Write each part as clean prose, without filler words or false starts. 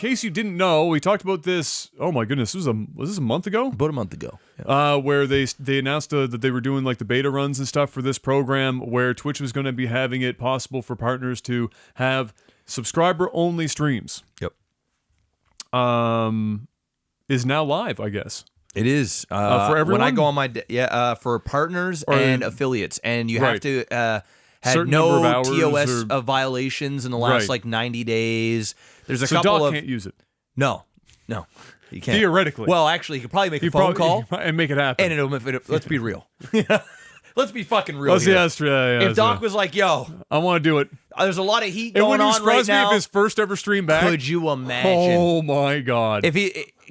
case you didn't know, we talked about this. Oh my goodness, was this a month ago? About a month ago. Yeah. Where they announced that they were doing like the beta runs and stuff for this program, where Twitch was going to be having it possible for partners to have subscriber-only streams. Yep. Is now live, I guess. It is for everyone. When I go on my for partners and affiliates, and you have to had certain no number of hours TOS or- violations in the last like 90 days. There's a So couple Doc of can't use it no, you can't theoretically. Well, actually, you could probably make a phone call and make it happen. and let's be real. Let's be fucking real. Let's, here. yeah, that's true. Yeah, If Doc was like, "Yo, I want to do it," there's a lot of heat it going wouldn't on surprise right me now. if his first ever stream back. Could you imagine? Oh my god!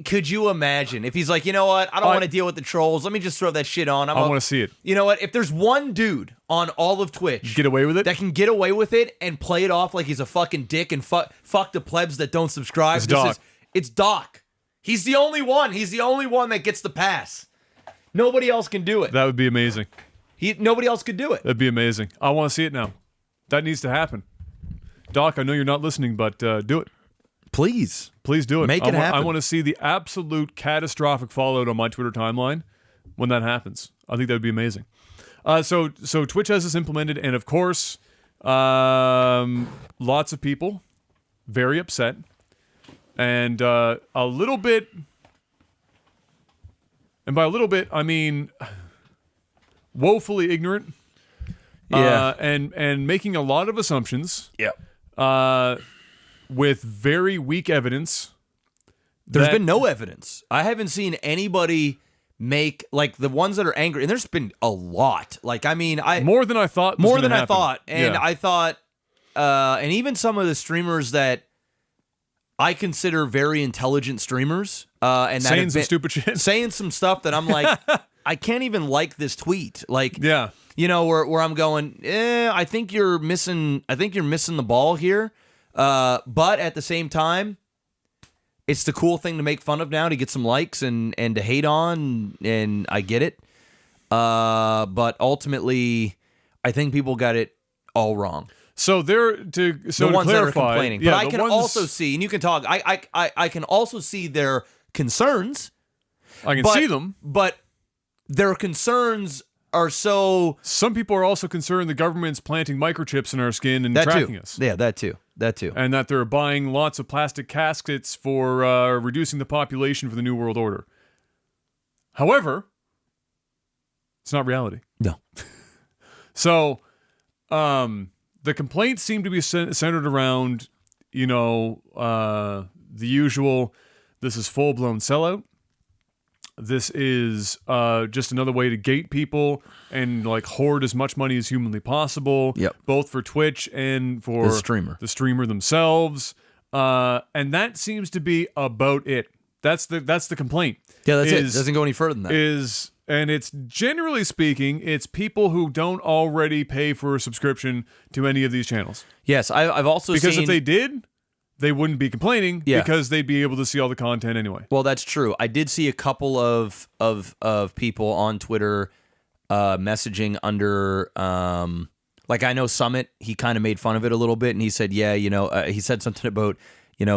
Could you imagine if he's like, you know what? I don't want to deal with the trolls. Let me just throw that shit on. I want to see it. You know what? If there's one dude on all of Twitch Get away with it. that can get away with it and play it off like he's a fucking dick and fuck the plebs that don't subscribe, It's Doc. It's Doc. He's the only one. He's the only one that gets the pass. Nobody else can do it. That would be amazing. Nobody else could do it. That'd be amazing. I want to see it now. That needs to happen. Doc, I know you're not listening, but do it. Please. Please do it. Make it happen. I want to see the absolute catastrophic fallout on my Twitter timeline when that happens. I think that would be amazing. So Twitch has this implemented, and of course, lots of people very upset, and a little bit, and by a little bit, I mean woefully ignorant. Yeah. And making a lot of assumptions. Yeah. With very weak evidence. There's been no evidence. I haven't seen anybody make, like, the ones that are angry, and there's been a lot. Like, I mean, more than I thought. I thought, and I thought, and even some of the streamers that I consider very intelligent streamers, and that saying have some been, stupid shit, saying some stuff that I'm like, I can't even like this tweet. Like, yeah, you know, where I'm going, I think you're missing the ball here. But at the same time, it's the cool thing to make fun of now, to get some likes and to hate on, and I get it. But ultimately, I think people got it all wrong. So they're The to ones clarify, that are complaining. yeah, But I the can ones- also see, and you can talk, I can also see their concerns. I can see them. But their concerns are so... Some people are also concerned the government's planting microchips in our skin and That tracking too. us. Yeah, that too. And that they're buying lots of plastic caskets for reducing the population for the New World Order. However, it's not reality. No. So, the complaints seem to be centered around, the usual, this is full-blown sellout. This is just another way to gate people and like hoard as much money as humanly possible. Yep. Both for Twitch and for The streamer themselves. And that seems to be about it. That's the complaint. Yeah, that's it. It doesn't go any further than that. And it's generally speaking, it's people who don't already pay for a subscription to any of these channels. Yes, I've also because seen... if they did, they wouldn't be complaining because they'd be able to see all the content anyway. Well, that's true. I did see a couple of people on Twitter messaging under, like, I know Summit, he kind of made fun of it a little bit, and he said, he said something about,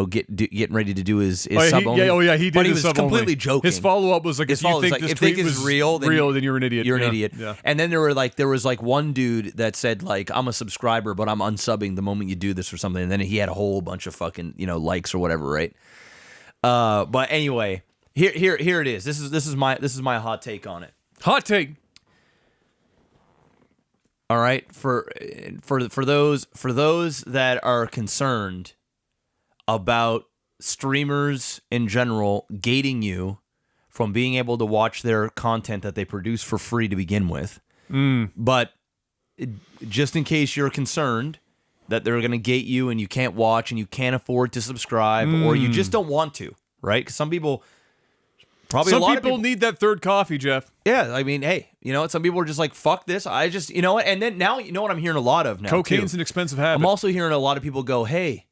getting ready to do his sub only. He did. But he his was sub completely only. joking. His follow up was like, if you think this tweet was real, then you're an idiot. You're an idiot. Yeah. And then there was one dude that said, like, I'm a subscriber, but I'm unsubbing the moment you do this or something. And then he had a whole bunch of fucking likes or whatever, right? But anyway, here it is. This is my hot take on it. Hot take. All right, for those that are concerned about streamers in general gating you from being able to watch their content that they produce for free to begin with. But just in case you're concerned that they're going to gate you and you can't watch and you can't afford to subscribe or you just don't want to, right? Because some people... Some people need that third coffee, Jeff. Yeah, I mean, hey, some people are just like, fuck this. I just, what? And then now, what I'm hearing a lot of now, Cocaine's too. an expensive habit. I'm also hearing a lot of people go, hey,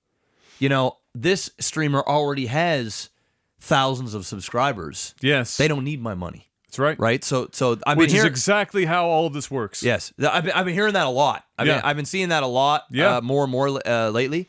this streamer already has thousands of subscribers. Yes. They don't need my money. That's right. Right? So I've Which been hearing... is exactly how all of this works. Yes. I've been hearing that a lot. I've been seeing that a lot more and more lately.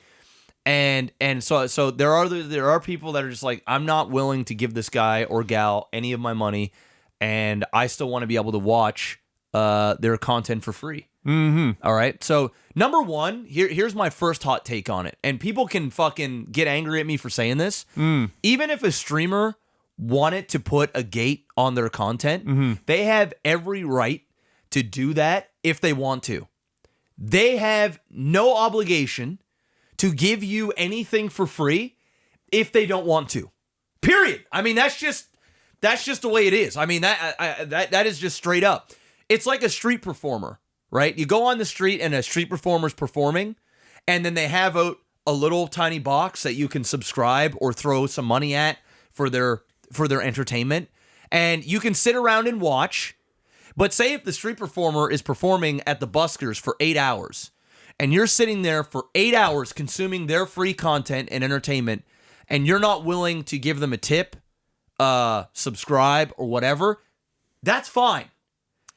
And so there are people that are just like, I'm not willing to give this guy or gal any of my money, and I still want to be able to watch their content for free. Mm-hmm. All right. So number one, here's my first hot take on it, and people can fucking get angry at me for saying this. Even if a streamer wanted to put a gate on their content, they have every right to do that if they want to. They have no obligation to give you anything for free if they don't want to. Period. I mean, that's just the way it is. I mean, that is just straight up. It's like a street performer, right? You go on the street and a street performer's performing, and then they have a little tiny box that you can subscribe or throw some money at for their entertainment, and you can sit around and watch. But say if the street performer is performing at the Buskers for 8 hours, and you're sitting there for 8 hours consuming their free content and entertainment, and you're not willing to give them a tip, subscribe, or whatever, that's fine.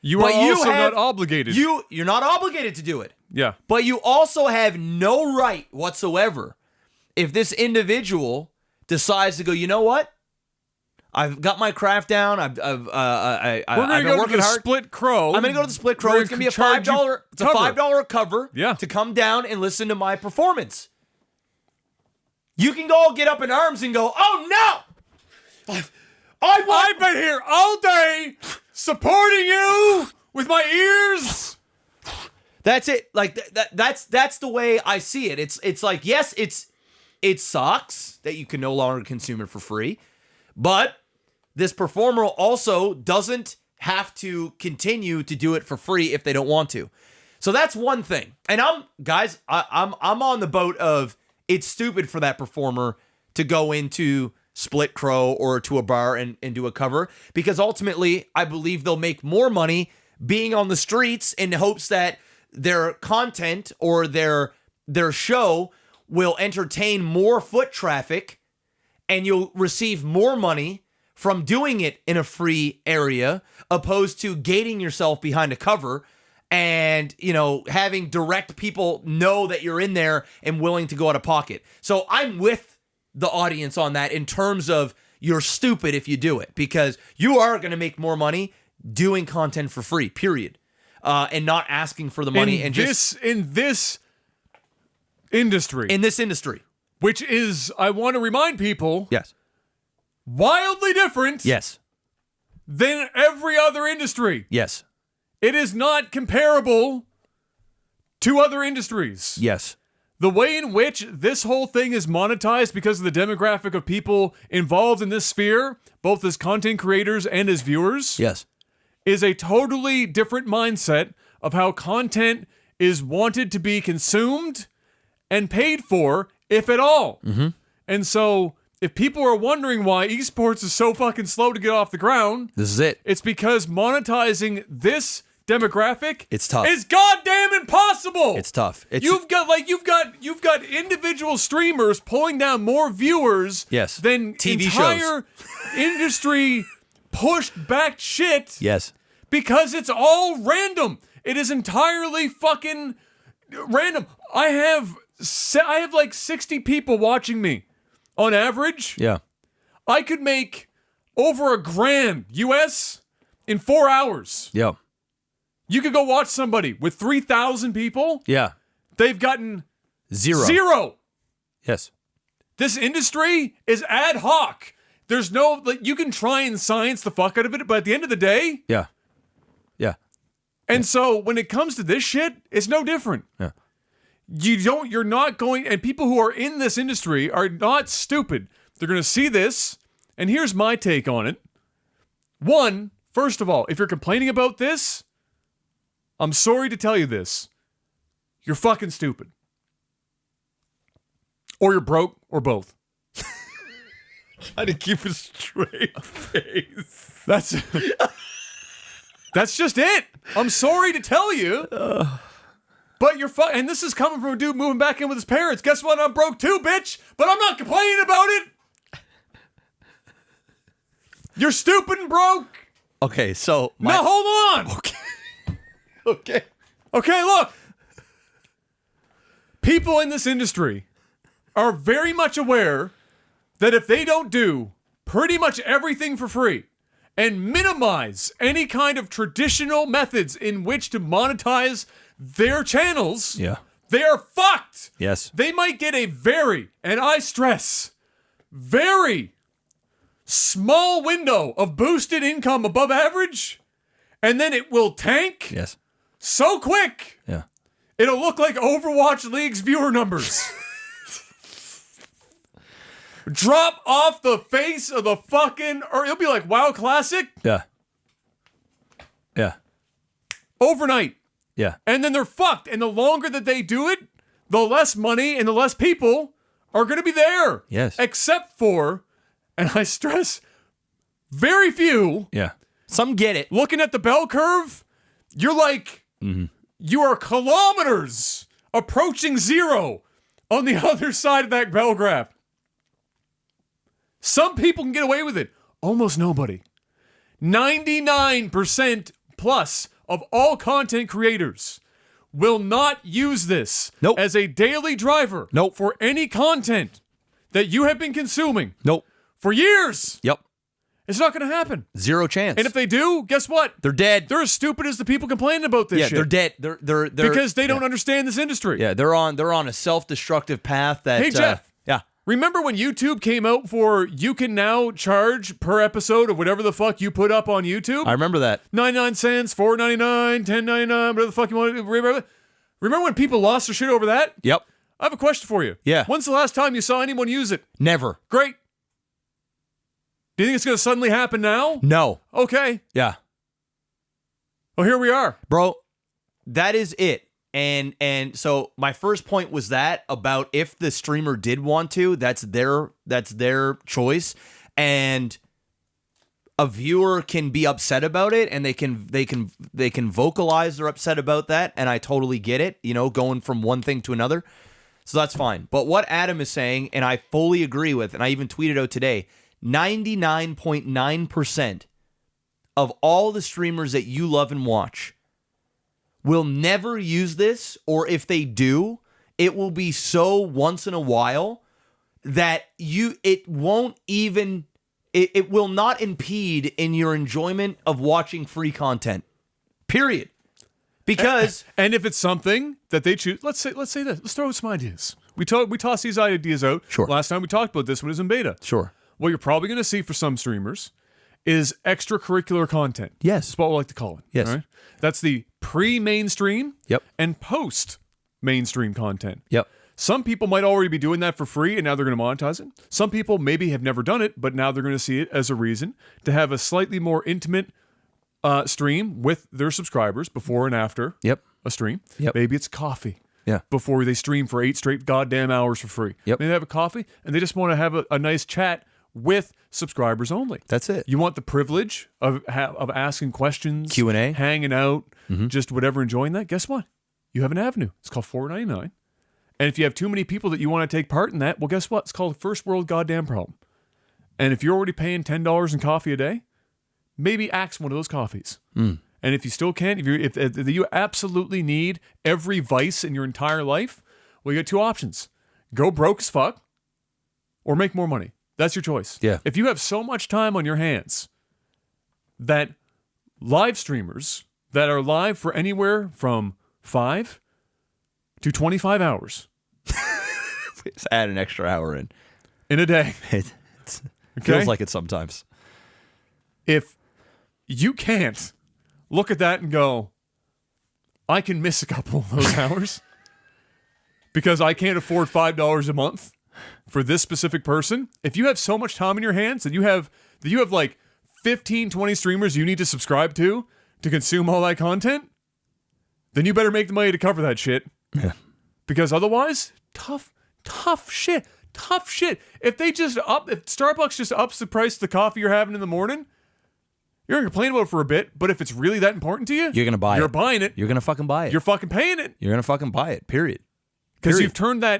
You are also not obligated. You're not obligated to do it. Yeah. But you also have no right whatsoever if this individual decides to go, you know what? I've got my craft down. I've been working hard. Split Crow. I'm gonna go to the Split Crow. It's gonna be a $5. It's a $5 cover. Yeah. To come down and listen to my performance. You can all get up in arms and go, "Oh no! I've been here all day supporting you with my ears." That's it. Like that's the way I see it. It's like, yes, it sucks that you can no longer consume it for free, but this performer also doesn't have to continue to do it for free if they don't want to. So that's one thing. And I'm on the boat of, it's stupid for that performer to go into Split Crow or to a bar and do a cover, because ultimately I believe they'll make more money being on the streets in hopes that their content or their show will entertain more foot traffic, and you'll receive more money from doing it in a free area, opposed to gating yourself behind a cover and, having direct people know that you're in there and willing to go out of pocket. So I'm with the audience on that in terms of, you're stupid if you do it, because you are going to make more money doing content for free, period. And not asking for the money in this industry. Which is, I want to remind people, Yes. wildly different Yes. than every other industry. Yes. It is not comparable to other industries. Yes. The way in which this whole thing is monetized because of the demographic of people involved in this sphere, both as content creators and as viewers, Yes. is a totally different mindset of how content is wanted to be consumed and paid for, if at all. Mm-hmm. And so, if people are wondering why esports is so fucking slow to get off the ground, This is it. it's because monetizing this demographic, It's tough. is goddamn impossible. It's tough. You've got individual streamers pulling down more viewers Yes. than TV entire industry pushed back shit. Yes. Because it's all random. It is entirely fucking random. I have like 60 people watching me on average. Yeah. I could make over $1,000 US in 4 hours. Yeah. You could go watch somebody with 3,000 people. Yeah. They've gotten Zero. Yes. This industry is ad hoc. There's no, you can try and science the fuck out of it, but at the end of the day, Yeah. Yeah. and so when it comes to this shit, it's no different. Yeah. You're not going, and people who are in this industry are not stupid. They're going to see this, and here's my take on it. One, first of all, if you're complaining about this, I'm sorry to tell you this. You're fucking stupid. Or you're broke, or both. Trying to keep a straight face. That's just it. I'm sorry to tell you. But you're and this is coming from a dude moving back in with his parents. Guess what? I'm broke too, bitch. But I'm not complaining about it. You're stupid and broke. Okay, so Now hold on. Okay. Okay, look. People in this industry are very much aware that if they don't do pretty much everything for free and minimize any kind of traditional methods in which to monetize their channels, Yeah. they are fucked. Yes. They might get a very, and I stress, very small window of boosted income above average, and then it will tank Yes. so quick, Yeah. it'll look like Overwatch League's viewer numbers. Drop off the face of the fucking, or it'll be like WoW Classic Yeah. Yeah. overnight. Yeah. And then they're fucked. And the longer that they do it, the less money and the less people are going to be there. Yes. Except for, and I stress, very few. Yeah. Some get it. Looking at the bell curve, you're like, you are kilometers approaching zero on the other side of that bell graph. Some people can get away with it. Almost nobody. 99% plus of all content creators will not use this Nope. as a daily driver Nope. for any content that you have been consuming Nope. for years. Yep. It's not going to happen. Zero chance. And if they do, guess what? they're dead. They're as stupid as the people complaining about this Yeah, shit. they're dead. They're because they don't understand this industry. Yeah, they're on a self-destructive path that Hey, Jeff. yeah. Remember when YouTube came out for you can now charge per episode of whatever the fuck you put up on YouTube? I remember that. 99 cents, $4.99, $10.99, whatever the fuck you want to remember when people lost their shit over that? Yep. I have a question for you. Yeah. When's the last time you saw anyone use it? Never. Great. Do you think it's going to suddenly happen now? No. Okay. Yeah. Well, here we are. Bro, that is it. And so my first point was that about if the streamer did want to, that's their choice, and a viewer can be upset about it, and they can vocalize they're upset about that, and I totally get it, going from one thing to another. So that's fine. But what Adam is saying, and I fully agree with, and I even tweeted out today, 99.9% of all the streamers that you love and watch will never use this, or if they do, it will be so once in a while that it will not impede in your enjoyment of watching free content. Period. Because and if it's something that they choose, let's say this. Let's throw out some ideas. We toss these ideas out. Sure. Last time we talked about this when it was in beta. sure. What you're probably going to see for some streamers is extracurricular content. Yes. That's what we like to call it. Yes. all right? That's the pre-mainstream Yep. and post-mainstream content. Yep. Some people might already be doing that for free and now they're going to monetize it. Some people maybe have never done it, but now they're going to see it as a reason to have a slightly more intimate stream with their subscribers before and after Yep. a stream. Yep. Maybe it's coffee. Yeah. Before they stream for 8 straight goddamn hours for free. Yep. Maybe they have a coffee and they just want to have a nice chat with subscribers only. That's it. You want the privilege of asking questions, Q&A. hanging out, just whatever, enjoying that. Guess what? You have an avenue. It's called $4.99. And if you have too many people that you want to take part in that, well, guess what? It's called a first world goddamn problem. And if you're already paying $10 in coffee a day, maybe axe one of those coffees. And if you still can't, if you absolutely need every vice in your entire life, well, you got two options: go broke as fuck, or make more money. That's your choice. Yeah. If you have so much time on your hands that live streamers that are live for anywhere from 5 to 25 hours Just add an extra hour in. a day, It okay? feels like it sometimes. If you can't look at that and go, I can miss a couple of those hours because I can't afford $5 a month for this specific person. If you have so much time in your hands that you have like 15, 20 streamers you need to subscribe to consume all that content, then you better make the money to cover that shit. Yeah. Because otherwise, tough shit. If Starbucks just ups the price of the coffee you're having in the morning, you're gonna complain about it for a bit, but if it's really that important to you, You're gonna buy it. You're buying it. You're gonna fucking buy it. You're fucking paying it. You're gonna fucking buy it. Period. Because Period.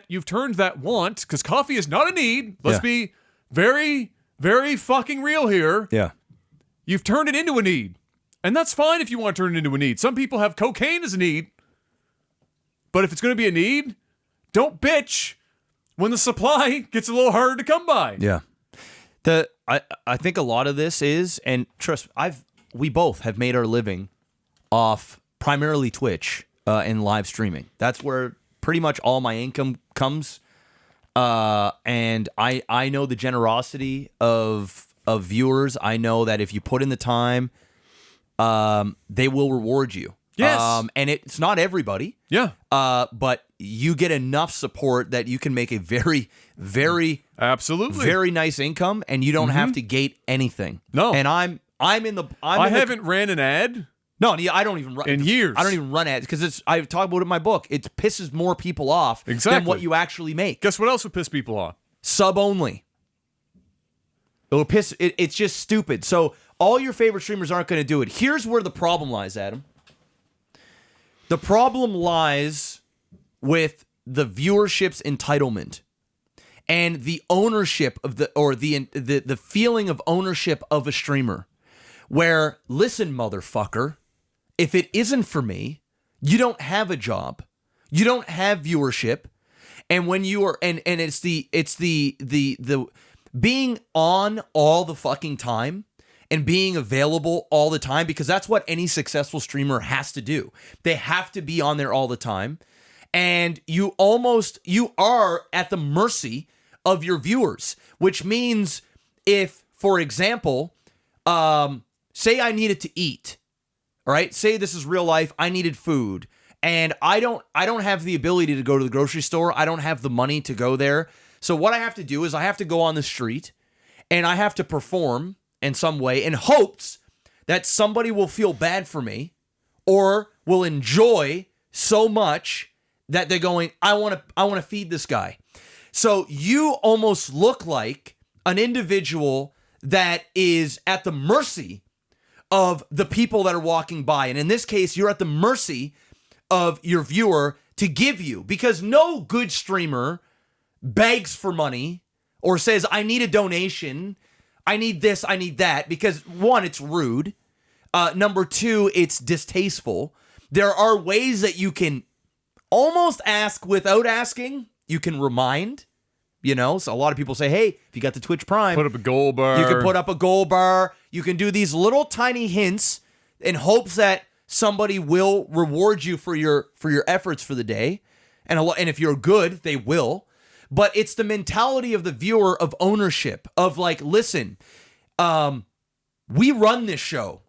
you've turned that want, because coffee is not a need. Let's Yeah. be very, very fucking real here. Yeah. You've turned it into a need. And that's fine if you want to turn it into a need. Some people have cocaine as a need. But if it's going to be a need, don't bitch when the supply gets a little harder to come by. Yeah. I think a lot of this is, and trust me, we both have made our living off primarily Twitch and live streaming. That's where pretty much all my income comes. And I know the generosity of viewers. I know that if you put in the time, they will reward you. Yes. And it's not everybody. Yeah. But you get enough support that you can make a very, very, absolutely, very nice income, and you don't have to gate anything. No. And I haven't ran an ad. No, I don't even run in years. I don't even run ads because I talk about it in my book. It pisses more people off than what you actually make. Guess what else would piss people off? Sub only. It'll piss. It's just stupid. So all your favorite streamers aren't going to do it. Here's where the problem lies, Adam. The problem lies with the viewership's entitlement and the ownership of the feeling of ownership of a streamer. Where, listen, motherfucker, if it isn't for me, you don't have a job, you don't have viewership, and when you are, and it's the being on all the fucking time and being available all the time, because that's what any successful streamer has to do. They have to be on there all the time, and you are at the mercy of your viewers, which means if, for example, say I needed to eat, all right? Say this is real life. I needed food, and I don't have the ability to go to the grocery store. I don't have the money to go there. So what I have to do is I have to go on the street, and I have to perform in some way in hopes that somebody will feel bad for me or will enjoy so much that they're going, I want to feed this guy. So you almost look like an individual that is at the mercy of the people that are walking by. And in this case, you're at the mercy of your viewer to give you, because no good streamer begs for money or says, I need a donation, I need this, I need that, because one, it's rude. Number two, it's distasteful. There are ways that you can almost ask without asking. You can remind. So a lot of people say, hey, if you got the Twitch Prime, put up a gold bar. You can put up a gold bar. You can do these little tiny hints in hopes that somebody will reward you for your efforts for the day. And if you're good, they will. But it's the mentality of the viewer of ownership, of like, listen, we run this show.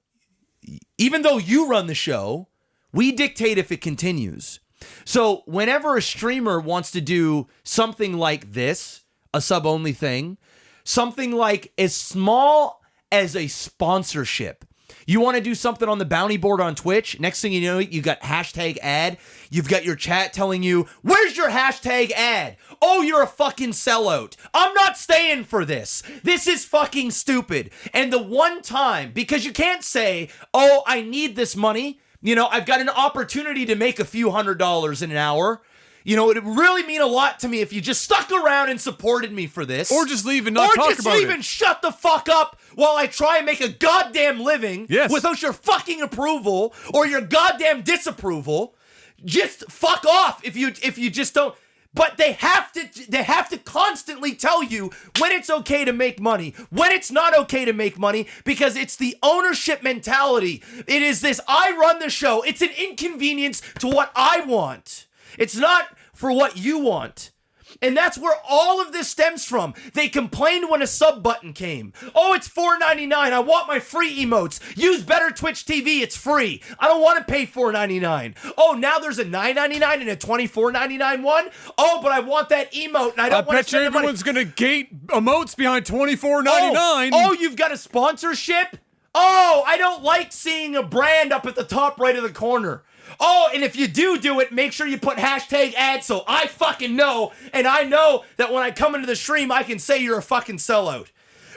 Even though you run the show, we dictate if it continues. So whenever a streamer wants to do something like this, a sub-only thing, something like as small as a sponsorship, you want to do something on the bounty board on Twitch, next thing you know, you got hashtag ad, you've got your chat telling you, where's your hashtag ad? Oh, you're a fucking sellout. I'm not staying for this. This is fucking stupid. And the one time, because you can't say, oh, I need this money, I've got an opportunity to make a few $100s in an hour. It would really mean a lot to me if you just stuck around and supported me for this. Or just leave and not talk about it. Or just leave and shut the fuck up while I try and make a goddamn living without your fucking approval or your goddamn disapproval. Just fuck off if you just don't. But they have to constantly tell you when it's okay to make money, when it's not okay to make money, because it's the ownership mentality. It is this, I run the show. It's an inconvenience to what I want. It's not for what you want. And that's where all of this stems from. They complained when a sub button came. Oh, it's $4.99. I want my free emotes. Use Better Twitch TV. It's free. I don't want to pay $4.99. Oh, now there's a $9.99 and a $24.99 one. Oh, but I want that emote and I don't want to spend the money. I bet you everyone's going to gate emotes behind $24.99. Oh, you've got a sponsorship? Oh, I don't like seeing a brand up at the top right of the corner. Oh, and if you do it, make sure you put hashtag ad so I fucking know, and I know that when I come into the stream, I can say you're a fucking sellout.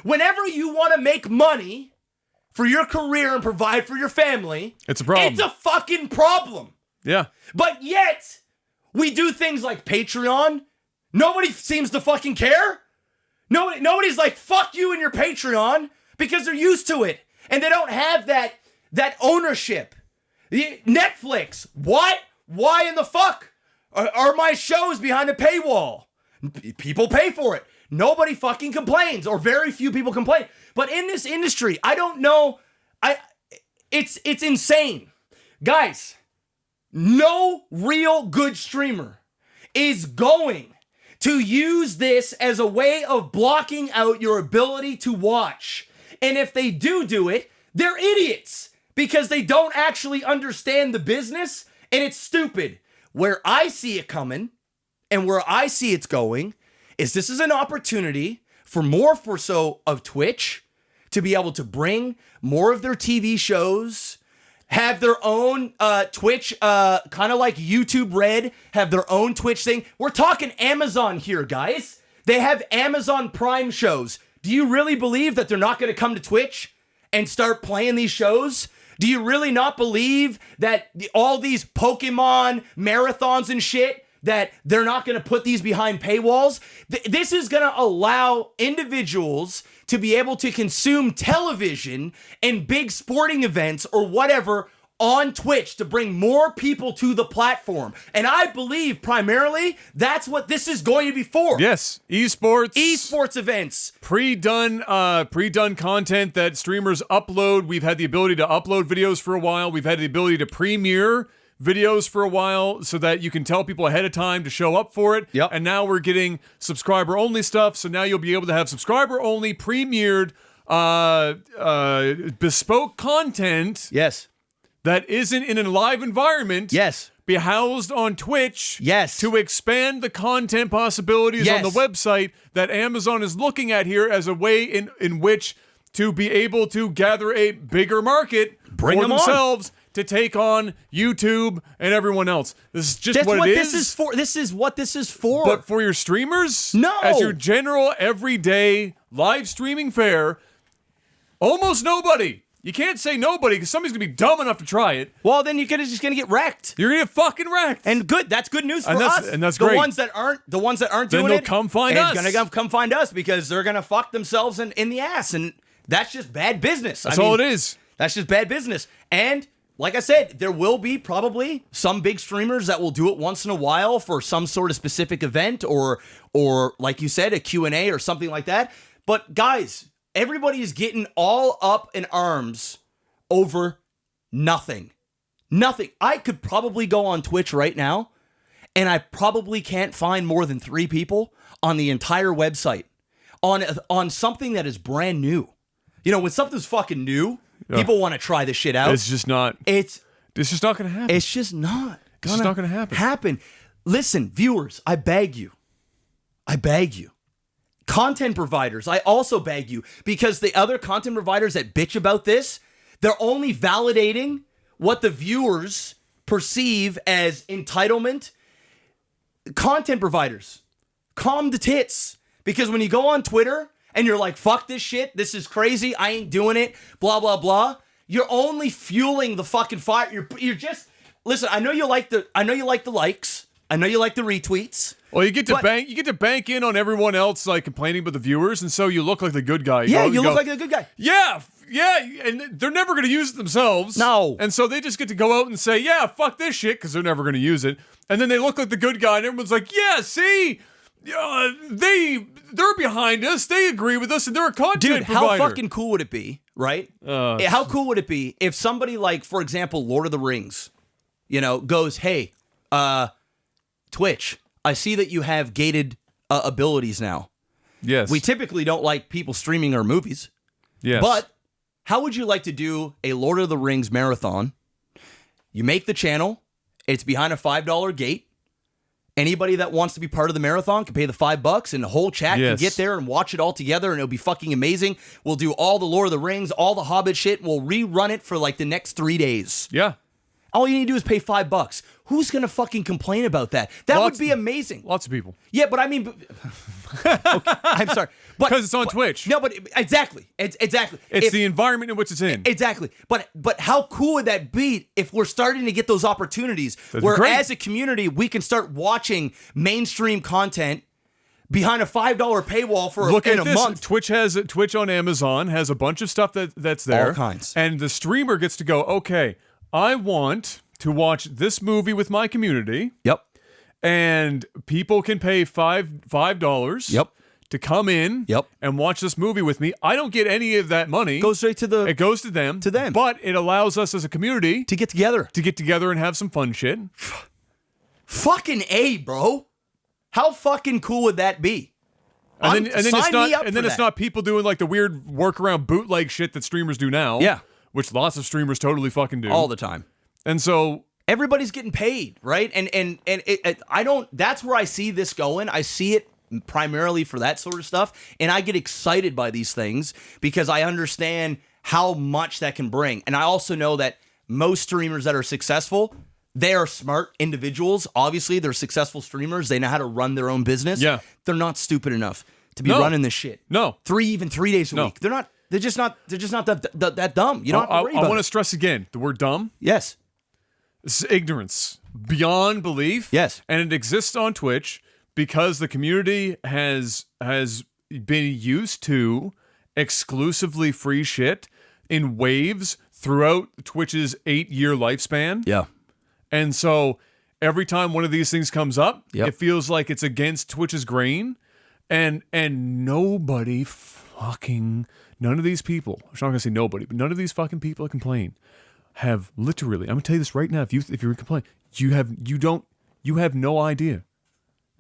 Whenever you want to make money for your career and provide for your family, it's a problem. It's a fucking problem. Yeah. But yet, we do things like Patreon. Nobody seems to fucking care. Nobody's like, fuck you and your Patreon, because they're used to it. And they don't have that ownership. Netflix, what? Why in the fuck are my shows behind a paywall? People pay for it. Nobody fucking complains, or very few people complain. But in this industry, I don't know. It's insane. Guys, no real good streamer is going to use this as a way of blocking out your ability to watch. And if they do it, they're idiots because they don't actually understand the business, and it's stupid. Where I see it coming and where I see it's going is this is an opportunity for more of Twitch to be able to bring more of their TV shows, have their own Twitch, kind of like YouTube Red, have their own Twitch thing. We're talking Amazon here, guys. They have Amazon Prime shows. Do you really believe that they're not going to come to Twitch and start playing these shows? Do you really not believe that all these Pokemon marathons and shit, that they're not going to put these behind paywalls? This is going to allow individuals to be able to consume television and big sporting events or whatever on Twitch to bring more people to the platform. And I believe primarily that's what this is going to be for. Yes, esports events. Pre-done content that streamers upload. We've had the ability to upload videos for a while. We've had the ability to premiere videos for a while so that you can tell people ahead of time to show up for it. Yep. And now we're getting subscriber-only stuff. So now you'll be able to have subscriber-only premiered bespoke content. Yes. That isn't in a live environment. Yes. Be housed on Twitch. Yes. To expand the content possibilities on the website that Amazon is looking at here as a way in which to be able to gather a bigger market Bring for them themselves to take on YouTube and everyone else. This is just That's what it this is for. This is what this is for. But for your streamers, no. As your general everyday live streaming fare, almost nobody. You can't say nobody because somebody's gonna be dumb enough to try it. Well, then you're just gonna get wrecked. You're gonna get fucking wrecked. And good. That's good news for us. And that's the great. ones that aren't then doing they'll it. come find us. Gonna come find us because they're gonna fuck themselves in the ass, and that's just bad business. That's all it is. That's just bad business. And like I said, there will be probably some big streamers that will do it once in a while for some sort of specific event or like you said, a Q&A or something like that. But guys, everybody is getting all up in arms over nothing. Nothing. I could probably go on Twitch right now and I probably can't find more than 3 people on the entire website on something that is brand new. You know, when something's fucking new, people want to try this shit out. It's just not. It's just not going to happen. It's just not. It's just not going to happen. Listen, viewers, I beg you. Content providers, I also beg you, because the other content providers that bitch about this, they're only validating what the viewers perceive as entitlement. Content providers, calm the tits. Because when you go on Twitter and you're like, fuck this shit, this is crazy, I ain't doing it, blah, blah, blah, you're only fueling the fucking fire. You're just, listen, I know you like the likes. I know you like the retweets. Well, you get to bank in on everyone else like complaining about the viewers, and so you look like the good guy. You look like the good guy. Yeah, and they're never going to use it themselves. No. And so they just get to go out and say, yeah, fuck this shit, because they're never going to use it. And then they look like the good guy, and everyone's like, yeah, see, they're behind us, they agree with us, and they're a content provider. How fucking cool would it be, right? How cool would it be if somebody like, for example, Lord of the Rings, goes, hey, Twitch, I see that you have gated abilities now. Yes. We typically don't like people streaming our movies. Yes. But how would you like to do a Lord of the Rings marathon? You make the channel. It's behind a $5 gate. Anybody that wants to be part of the marathon can pay the $5 and the whole chat can get there and watch it all together, and it'll be fucking amazing. We'll do all the Lord of the Rings, all the Hobbit shit. We'll rerun it for like the next 3 days. Yeah. All you need to do is pay $5. Who's going to fucking complain about that? That would be amazing. Lots of people. Yeah, but I mean, okay, I'm sorry. Because it's on Twitch. No, but exactly. Exactly. It's the environment in which it's in. Exactly. But how cool would that be if we're starting to get those opportunities where as a community, we can start watching mainstream content behind a $5 paywall for a month. Twitch on Amazon has a bunch of stuff that's there. All kinds. And the streamer gets to go, okay, I want to watch this movie with my community. Yep. and people can pay $5 Yep. to come in Yep. and watch this movie with me. I don't get any of that money. Go straight to the It goes to them. To them. But it allows us as a community to get together. to get together and have some fun shit. Fucking A, bro. How fucking cool would that be? And then Sign it's not me up and then for it's that. not people doing like the weird workaround bootleg shit that streamers do now. Yeah. Which lots of streamers totally fucking do. all the time. And so Everybody's getting paid, right? And I don't. That's where I see this going. I see it primarily for that sort of stuff, and I get excited by these things because I understand how much that can bring. And I also know that most streamers that are successful, they are smart individuals. Obviously, they're successful streamers. They know how to run their own business. Yeah. They're not stupid enough to be No. running this shit. No. 3 days a No. week. They're not. They're just not that dumb. You don't have to worry I about want to it. stress again the word dumb. Yes. This is ignorance beyond belief. Yes. And it exists on Twitch because the community has been used to exclusively free shit in waves throughout Twitch's 8-year lifespan. Yeah. And so every time one of these things comes up, Yep. it feels like it's against Twitch's grain. And nobody none of these people, I'm not gonna say nobody, but none of these fucking people that complain have literally, I'm gonna tell you this right now, if you complain, you have no idea.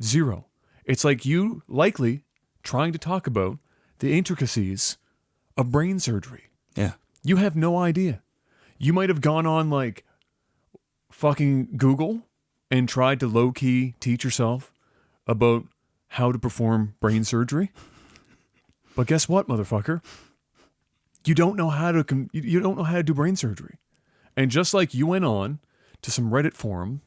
Zero. It's like you likely trying to talk about the intricacies of brain surgery. Yeah. You have no idea. You might have gone on like fucking Google and tried to low-key teach yourself about how to perform brain surgery. But guess what, motherfucker? You don't know how to you don't know how to do brain surgery. And just like you went on to some Reddit forum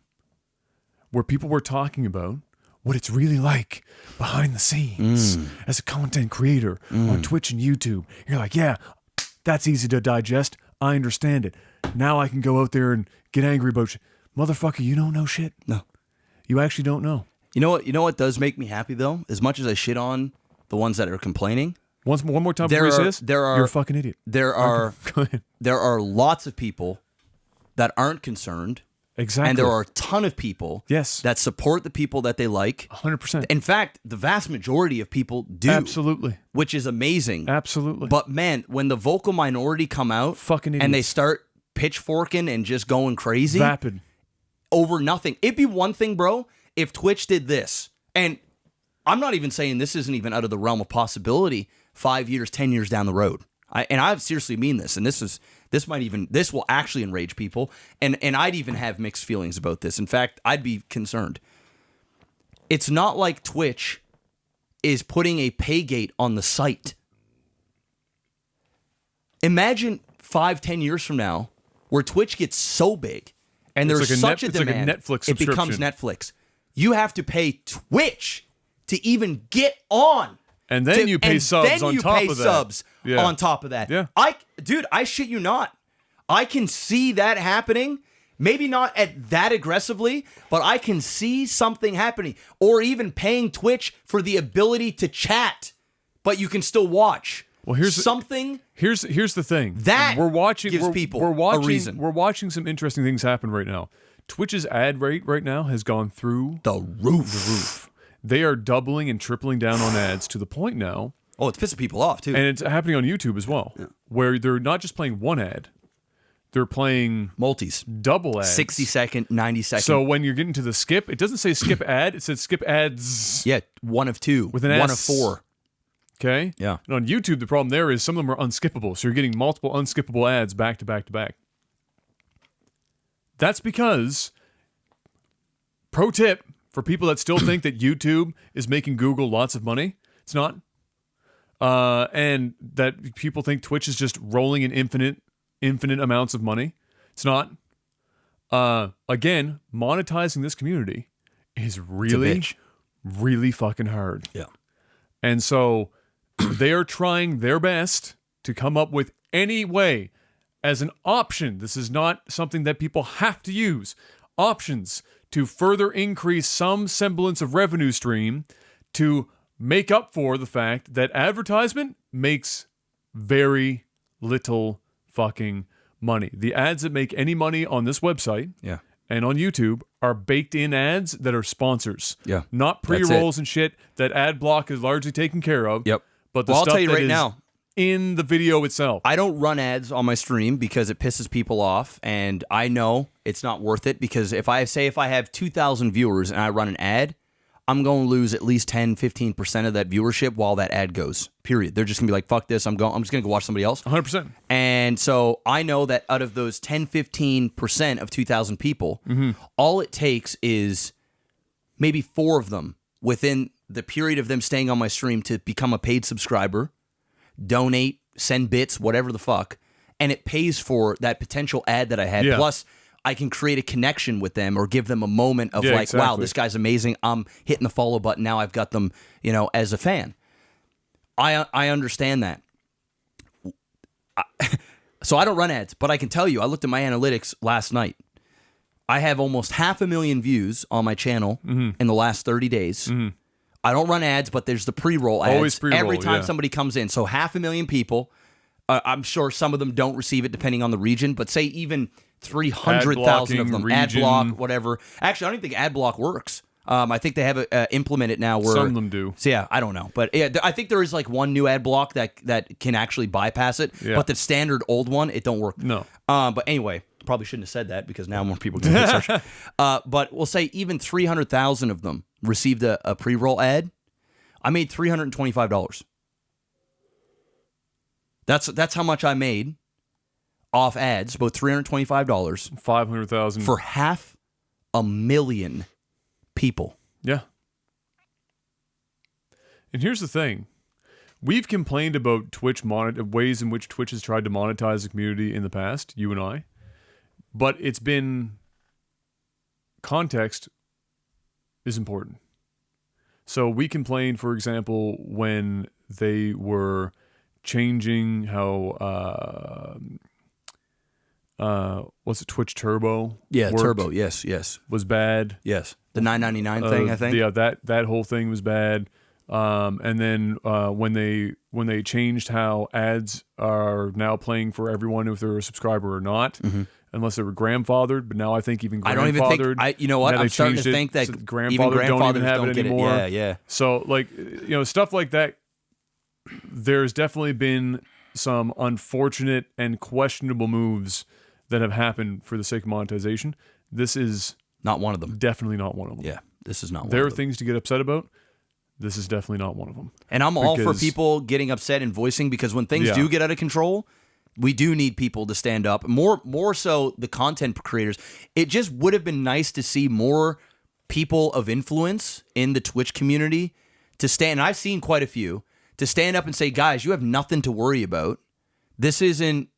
where people were talking about what it's really like behind the scenes as a content creator on Twitch and YouTube. You're like, yeah, that's easy to digest. I understand it. Now I can go out there and get angry about shit. Motherfucker, you don't know shit. No. You actually don't know. You know what does make me happy though? As much as I shit on the ones that are complaining, One more time There before you say are- this. there are- You're a fucking idiot. there are Go ahead. there are lots of people that aren't concerned, Exactly. and there are a ton of people Yes. that support the people that they like. 100%. In fact, the vast majority of people do, Absolutely. which is amazing. Absolutely. But man, when the vocal minority come out Fucking and they idiots. start pitchforking and just going crazy Vapid. over nothing. It'd be one thing, bro, if Twitch did this. And I'm not even saying this isn't even out of the realm of possibility 5 years, 10 years down the road. I seriously mean this. And this will actually enrage people. And I'd even have mixed feelings about this. In fact, I'd be concerned. It's not like Twitch is putting a pay gate on the site. Imagine 5-10 years from now where Twitch gets so big and It's there's like a such Net- a it's like a demand, Netflix it becomes subscription. Netflix. You have to pay Twitch to even get on. And then you pay subs then on you top pay of that. subs Yeah. on top of that. Yeah. Dude, I shit you not. I can see that happening. Maybe not at that aggressively, but I can see something happening. Or even paying Twitch for the ability to chat, but you can still watch. Well, here's something. Here's the thing. That gives we're, people we're a watching, reason. We're watching some interesting things happen right now. Twitch's ad rate right now has gone through The roof. They are doubling and tripling down on ads to the point now, Oh, it's pissing people off too. and it's happening on YouTube as well, where they're not just playing one ad, they're playing Multis. double ads. 60-second, 90-second. So when you're getting to the skip, it doesn't say skip ad, it says skip ads. yeah, one of two. With an one S. of four. Okay? Yeah. And on YouTube, the problem there is some of them are unskippable. So you're getting multiple unskippable ads back to back to back. That's because, pro tip, for people that still think that YouTube is making Google lots of money, it's not. And that people think Twitch is just rolling in infinite amounts of money. It's not. Again, monetizing this community is really, bitch. really fucking hard. Yeah. And so they are trying their best to come up with any way as an option. This is not something that people have to use. Options to further increase some semblance of revenue stream to make up for the fact that advertisement makes very little fucking money. The ads that make any money on this website Yeah. and on YouTube are baked in ads that are sponsors. Yeah. Not That's it. pre-rolls and shit that ad block is largely taken care of. Yep. But the Well, I'll stuff tell you that right is now, in the video itself. I don't run ads on my stream because it pisses people off, and I know it's not worth it because if I have 2,000 viewers and I run an ad, I'm going to lose at least 10, 15% of that viewership while that ad goes, period. They're just going to be like, fuck this, I'm just going to go watch somebody else. 100%. And so I know that out of those 10, 15% of 2,000 people, all it takes is maybe 4 of them within the period of them staying on my stream to become a paid subscriber, donate, send bits, whatever the fuck, and it pays for that potential ad that I had. Yeah. Plus, I can create a connection with them or give them a moment of Yeah, wow, exactly. this guy's amazing. I'm hitting the follow button. Now I've got them, as a fan. I understand that. So I don't run ads, but I can tell you, I looked at my analytics last night. I have almost 500,000 views on my channel in the last 30 days. I don't run ads, but there's the pre-roll ads. Always pre-roll, every time yeah. somebody comes in. So 500,000 people. I'm sure some of them don't receive it depending on the region, but say even 300,000 of them. Ad blocking, Ad block, region. whatever. Actually, I don't even think ad block works. I think they have it implemented now where Some of them do. So yeah, I don't know, but yeah, I think there is like one new ad block that can actually bypass it. Yeah. But the standard old one, it don't work. No. But anyway, probably shouldn't have said that because now more people can get search. But we'll say even 300,000 of them received a pre-roll ad. I made $325. That's how much I made off ads, about $325 500,000. for 500,000 people. Yeah. And here's the thing. We've complained about Twitch ways in which Twitch has tried to monetize the community in the past, you and I. But it's been context is important. So we complained, for example, when they were changing how what's it, Twitch Turbo? Yeah, worked, Turbo. Yes. was bad. Yes. The $9.99 thing, I think. Yeah, that whole thing was bad. And then when they changed how ads are now playing for everyone if they're a subscriber or not, unless they were grandfathered. But now I think even grandfathered. I don't even think. You know what? now I'm they starting to changed it think that so even grandfathered don't even have it get anymore. Yeah. So like stuff like that. There's definitely been some unfortunate and questionable moves that have happened for the sake of monetization. This is Not one of them. definitely not one of them. Yeah, this is not one There are of them. things to get upset about. This is definitely not one of them. And I'm all for because- people getting upset and voicing because when things Yeah. do get out of control, we do need people to stand up. More so the content creators. It just would have been nice to see more people of influence in the Twitch community to stand. And I've seen quite a few to stand up and say, guys, you have nothing to worry about. This isn't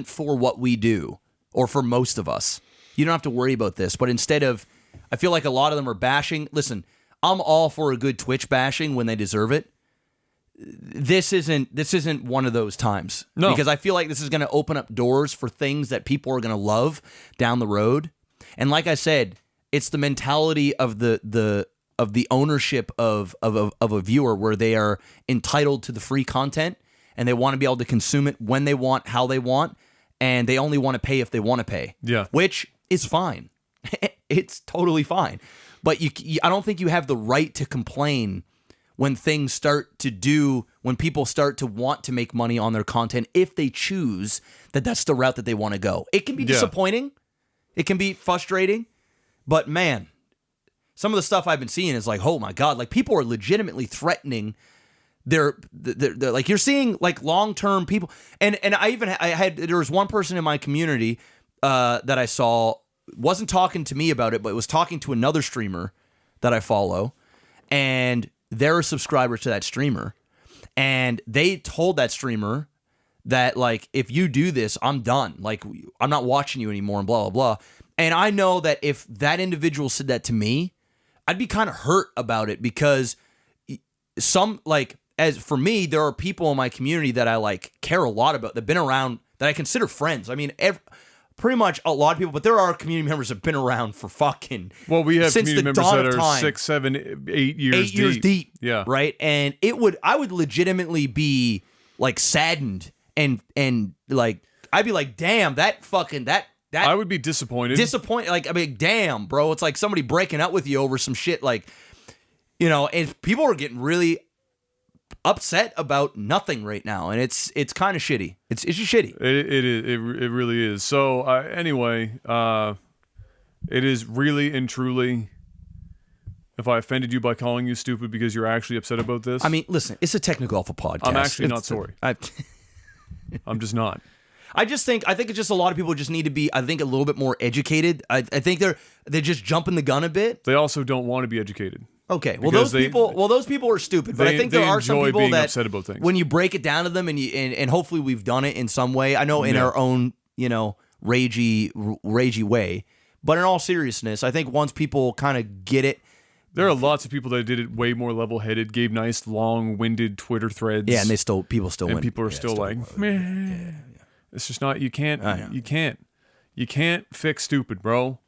for what we do or for most of us. You don't have to worry about this. But instead of, I feel like a lot of them are bashing. Listen, I'm all for a good Twitch bashing when they deserve it. This isn't one of those times. No. Because I feel like this is going to open up doors for things that people are going to love down the road. And like I said, it's the mentality of the ownership of a viewer where they are entitled to the free content and they want to be able to consume it when they want, how they want, and they only want to pay if they want to pay. Yeah. Which is fine. It's totally fine. But I don't think you have the right to complain when when people start to want to make money on their content if they choose that that's the route that they want to go. It can be disappointing. It can be frustrating. But man, some of the stuff I've been seeing is like, oh my God, like people are legitimately threatening they're like, you're seeing like long-term people. And there was one person in my community that I saw wasn't talking to me about it, but was talking to another streamer that I follow, and they're a subscriber to that streamer. And they told that streamer that, like, if you do this, I'm done. Like, I'm not watching you anymore and blah, blah, blah. And I know that if that individual said that to me, I'd be kind of hurt about it because as for me, there are people in my community that I like care a lot about, that have been around, that I consider friends. I mean, pretty much a lot of people, but there are community members that have been around for fucking Well, we have since community the members dawn that of are time. 6, 7, 8 years 8 years deep. Yeah. Right. And I would legitimately be like saddened and like, I'd be like, damn, that That I would be disappointed. disappointed. Like, I mean, damn, bro. It's like somebody breaking up with you over some shit. Like, you know, and people are getting really upset about nothing right now, and it's kind of shitty. It's just shitty. It really is. So anyway, it is really and truly. If I offended you by calling you stupid because you're actually upset about this, I mean, listen, it's a technical alpha podcast. I'm actually not sorry. I'm just not. I think it's just a lot of people just need to be, I think, a little bit more educated. I think they're just jumping the gun a bit. They also don't want to be educated. Okay, well Because those people are stupid. But I think there are some enjoy people being that upset about things. when you break it down to them and hopefully we've done it in some way. I know in our own, you know, ragey way. But in all seriousness, I think once people kind of get it. There are lots of people that did it way more level-headed, gave nice, long-winded Twitter threads. Yeah, and people still win. People are still like, meh. It's just not. You can't fix stupid, bro.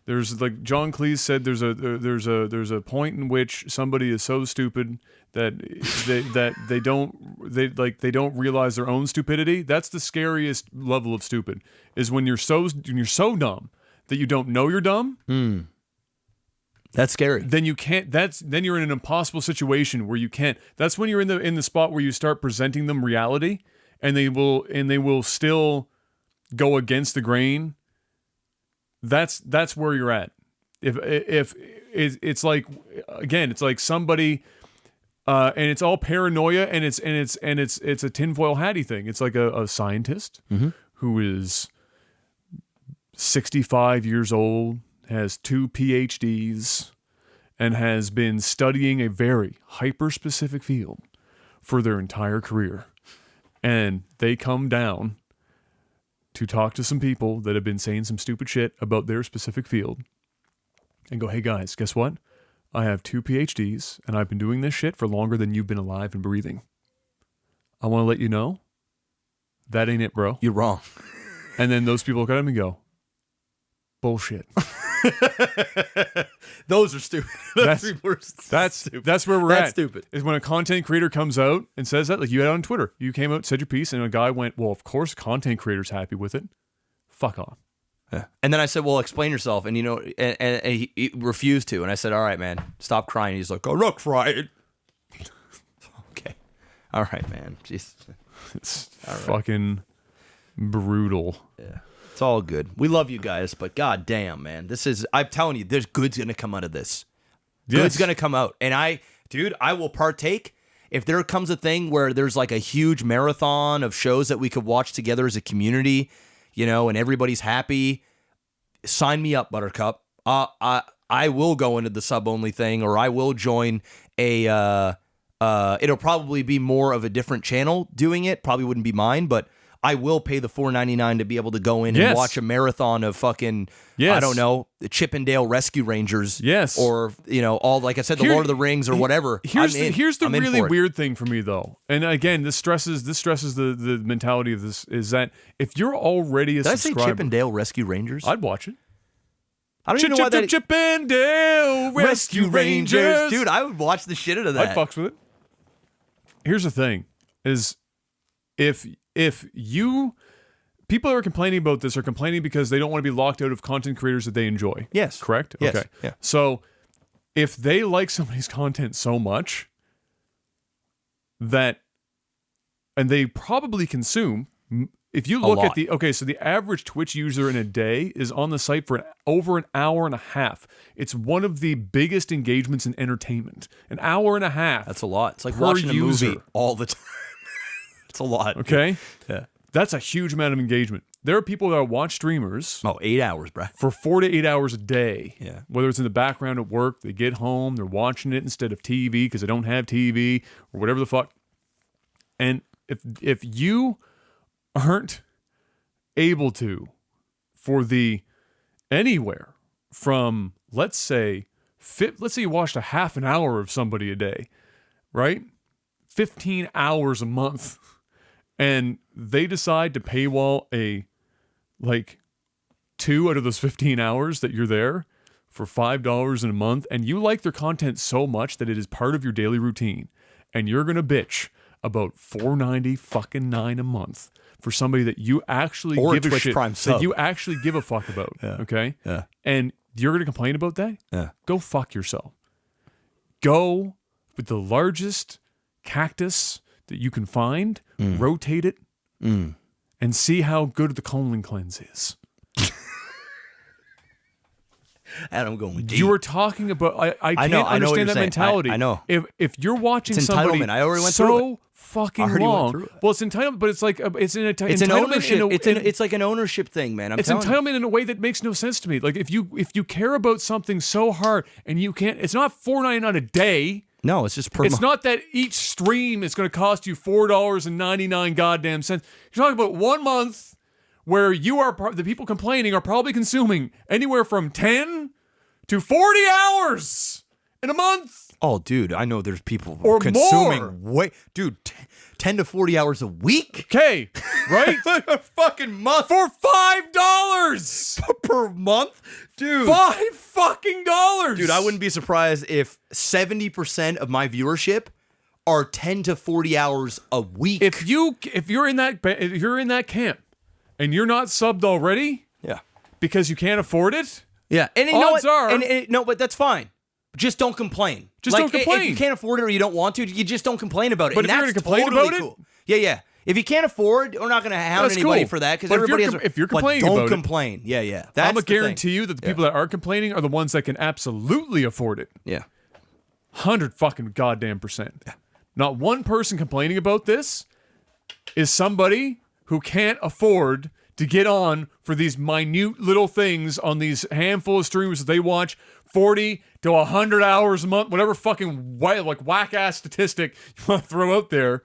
There's like John Cleese said. There's a point in which somebody is so stupid that they don't realize their own stupidity. That's the scariest level of stupid. Is when you're so dumb that you don't know you're dumb. That's scary. Then you can't. Then you're in an impossible situation where you can't. That's when you're in the spot where you start presenting them reality, and they will still go against the grain. That's where you're at. If it's like, again, it's like somebody, and it's all paranoia, and it's a tinfoil hatty thing. It's like a scientist who is 65 years old, has 2 PhDs, and has been studying a very hyper-specific field for their entire career. And they come down to talk to some people that have been saying some stupid shit about their specific field and go, hey guys, guess what? I have 2 PhDs, and I've been doing this shit for longer than you've been alive and breathing. I want to let you know, that ain't it, bro. You're wrong. And then those people look at him and go, bullshit. Those are stupid. That's stupid. That's where we're That's at. stupid. Is when a content creator comes out and says that, like you had on Twitter. You came out, said your piece, and a guy went, well, of course content creator's happy with it. Fuck off. Yeah. And then I said, well, explain yourself. And, you know, and he refused to. And I said, all right, man, stop crying. He's like, I'm not crying. Okay. All right, man. Jeez. It's fucking brutal. Yeah. It's all good. We love you guys, but god damn, man. I'm telling you, there's good's gonna come out of this. Good's gonna come out. And I will partake. If there comes a thing where there's like a huge marathon of shows that we could watch together as a community, you know, and everybody's happy, sign me up, Buttercup. I will go into the sub-only thing, or I will join a it'll probably be more of a different channel doing it. Probably wouldn't be mine, but I will pay the $4.99 to be able to go in and watch a marathon of fucking, I don't know, the Chippendale Rescue Rangers. Yes. Or, you know, all, like I said, the Lord of the Rings or whatever. Here's the really weird thing for me, though. And again, this stresses the mentality of this, is that if you're already a subscriber. Did I say Chippendale Rescue Rangers? I'd watch it. I don't even know why that... Chippendale Rescue Rangers. Dude, I would watch the shit out of that. I'd fucks with it. Here's the thing, is if people that are complaining about this are complaining because they don't want to be locked out of content creators that they enjoy. Yes. Correct? Yes. Okay. Yeah. So if they like somebody's content so much and they probably consume, if you look at so the average Twitch user in a day is on the site for over an hour and a half. It's one of the biggest engagements in entertainment. An hour and a half. That's a lot. It's like watching a movie all the time. It's a lot. Okay? Yeah. That's a huge amount of engagement. There are people that watch streamers 8 hours, bro. for 4 to 8 hours a day. Yeah. Whether it's in the background at work, they get home, they're watching it instead of TV because they don't have TV or whatever the fuck. And if you aren't able to, for the anywhere from, let's say you watched a half an hour of somebody a day, right? 15 hours a month. And they decide to paywall 2 out of those 15 hours that you're there for $5 in a month, and you like their content so much that it is part of your daily routine, and you're going to bitch about $4.90 fucking $9 a month for somebody that you actually Or a give a Twitch shit Prime that sub. you actually give a fuck about. Okay, Yeah. and you're gonna complain about that? Yeah. Go fuck yourself. Go with the largest cactus that you can find, rotate it, and see how good the colon cleanse is. And I'm going deep. You were talking about. I can't know what understand you're that saying. mentality. I know. If you're watching It's somebody entitlement. I already went so through fucking I already went long, through it. well, it's entitlement, but it's like it's an It's an entitlement. ownership. In It's like an ownership thing, man. it's telling you. entitlement in a way that makes no sense to me. Like if you care about something so hard and you can't, it's not $4.99 a day. No, it's just per It's month. not that each stream is going to cost you $4.99 goddamn cents. You're talking about 1 month where you are the people complaining are probably consuming anywhere from 10 to 40 hours in a month. Oh, dude, I know there's people Or consuming dude, 10 to 40 hours a week Okay, right? a fucking month For $5 per month, dude. $5 Dude, I wouldn't be surprised if 70% of my viewership are 10 to 40 hours a week. If you're in that camp and you're not subbed already yeah, because you can't afford it, yeah, and you know Odds what? are- No, but that's fine. Just don't complain. Just don't complain. If you can't afford it or you don't want to, you just don't complain about it. But and if you're that's gonna complain totally about it- cool. Yeah. If you can't afford, we're not going to hound That's anybody cool. for that because But if you're everybody has. if you're but complaining don't about it- complain. Yeah. That's I'm the gonna guarantee thing. you that the people that are complaining are the ones that can absolutely afford it. Yeah. 100 fucking goddamn percent. Not one person complaining about this is somebody who can't afford to get on for these minute little things on these handful of streamers that they watch 40 to 100 hours a month, whatever fucking whack ass statistic you want to throw out there.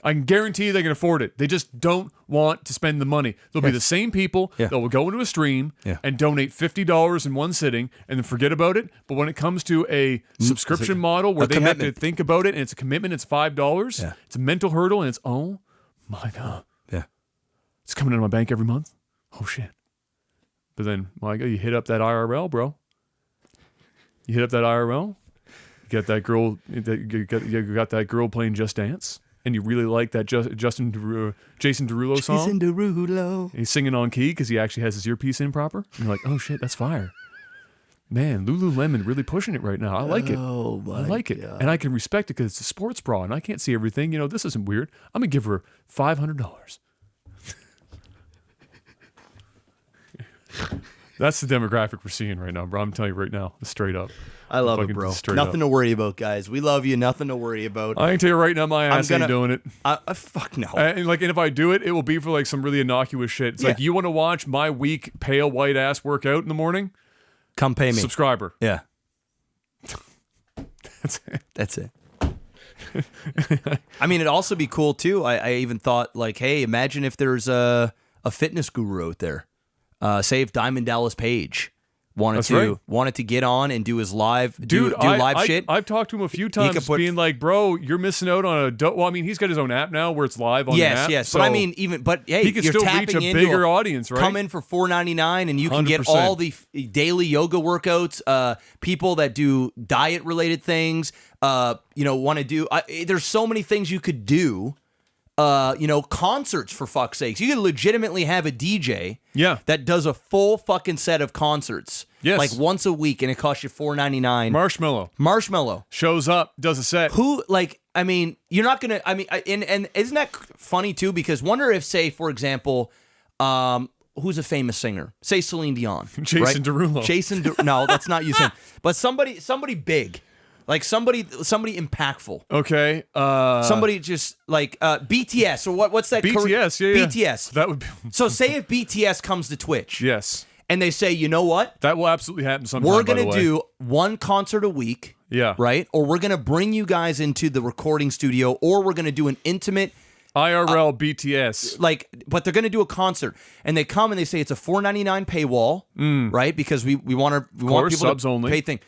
I can guarantee you they can afford it. They just don't want to spend the money. They'll be the same people that will go into a stream and donate $50 in one sitting and then forget about it. But when it comes to a subscription model where they have to commitment. think about it and it's a commitment, it's $5. Yeah. It's a mental hurdle and it's, oh my God, Yeah. it's coming into my bank every month. Oh shit. But then, you hit up that IRL, bro. You hit up that IRL. You got that girl. You got that girl playing Just Dance, and you really like that Jason Derulo song. Jason Derulo. He's singing on key because he actually has his earpiece in proper. And you're like, oh shit, that's fire. Man, Lululemon really pushing it right now. I like it. Oh my I like it, God. and I can respect it because it's a sports bra, and I can't see everything. This isn't weird. I'm gonna give her $500. That's the demographic we're seeing right now, bro. I'm telling you right now, straight up. I love it, Fucking bro. straight Nothing up. to worry about, guys. We love you. Nothing to worry about. I can tell you right now, my ass gonna- ain't doing it. Fuck no. And if I do it, it will be for like some really innocuous shit. It's like, you want to watch my weak, pale, white ass work out in the morning? Come pay me. Subscriber. Yeah. That's it. That's it. I mean, it'd also be cool too. I even thought like, hey, imagine if there's a fitness guru out there. Say if Diamond Dallas Page wanted to get on and do his live, do live shit. I've talked to him a few times, being like, "Bro, you're missing out on a." Well, I mean, he's got his own app now where it's live on the app. Yes. So But I mean, hey, he can you're still tapping reach a into bigger audience, right? Come in for $4.99 and you can get 100%. all the daily yoga workouts. People that do diet related things. Want to do. There's so many things you could do. Concerts for fuck's sakes. You could legitimately have a DJ that does a full fucking set of concerts. Yes. Like once a week and it costs you $4.99. Marshmallow shows up, does a set. You're not gonna and isn't that funny too? Because wonder if, say, for example, who's a famous singer? Say Celine Dion. Jason Derulo. No, that's not you saying. But somebody big. Like somebody impactful. Okay. Somebody just like BTS or what's that? BTS, yeah. BTS. That would be. So say if BTS comes to Twitch. Yes. And they say, you know what? That will absolutely happen sometime. We're going gonna do one concert a week. Yeah. Right? Or we're gonna bring you guys into the recording studio, or we're gonna do an intimate IRL BTS. But they're gonna do a concert. And they come and they say it's a $4.99 paywall, right? Because we want people subs to only. pay thing.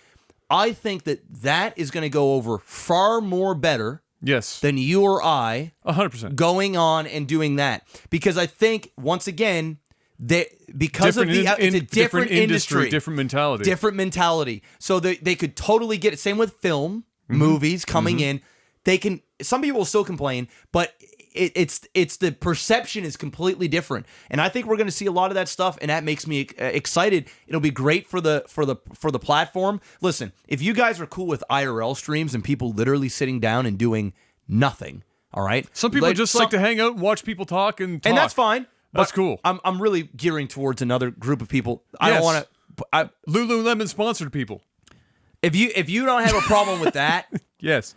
I think that is going to go over far more better than you or I 100% going on and doing that. Because I think, once again, it's a different industry. Different mentality. Different mentality. So they could totally get it. Same with film, movies coming in. They can some people will still complain, but it's the perception is completely different, and I think we're going to see a lot of that stuff, and that makes me excited. It'll be great for the platform. Listen, if you guys are cool with IRL streams and people literally sitting down and doing nothing, all right. Some people just like to hang out and watch people talk and talk. And that's fine. That's cool. I'm really gearing towards another group of people. I don't want to. Lululemon sponsored people. If you don't have a problem with that, Yes.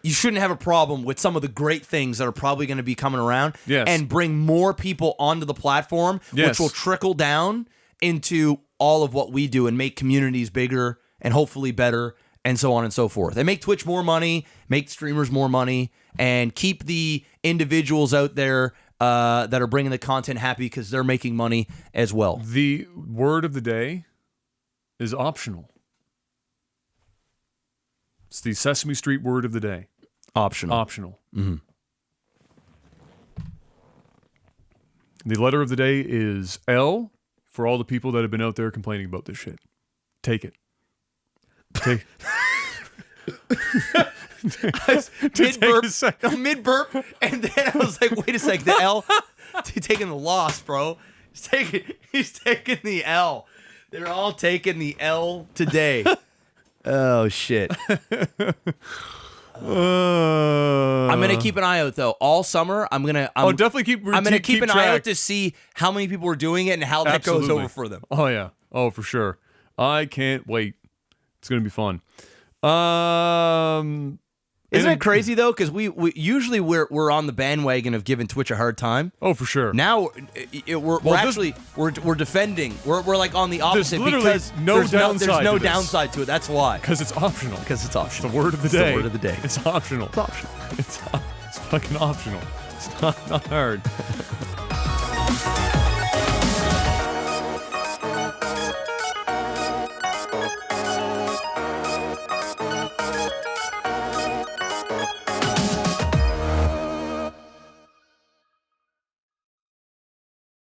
you shouldn't have a problem with some of the great things that are probably going to be coming around. Yes. And bring more people onto the platform, Yes. which will trickle down into all of what we do and make communities bigger and hopefully better, and so on and so forth. And make Twitch more money, make streamers more money, and keep the individuals out there that are bringing the content happy because they're making money as well. The word of the day is optional. It's the Sesame Street word of the day. Optional. Optional. Mm-hmm. The letter of the day is L for all the people that have been out there complaining about this shit. Take it. Take mid burp, and then I was like, wait a second, the L, he's taking the loss, bro. He's taking the L. They're all taking the L today. Oh shit. I'm gonna keep an eye out though all summer. I'm definitely keep. I'm gonna keep an track. eye out to see how many people are doing it and how that goes over for them. Oh yeah. Oh for sure. I can't wait. It's gonna be fun. Isn't it crazy though? Because we usually we're on the bandwagon of giving Twitch a hard time. Oh for sure. Now we're defending. We're like on the opposite because there's no downside to it. That's why. Because it's optional. Because it's optional. It's the word of the day. The word of the day. It's optional. It's optional. It's fucking optional. It's not hard.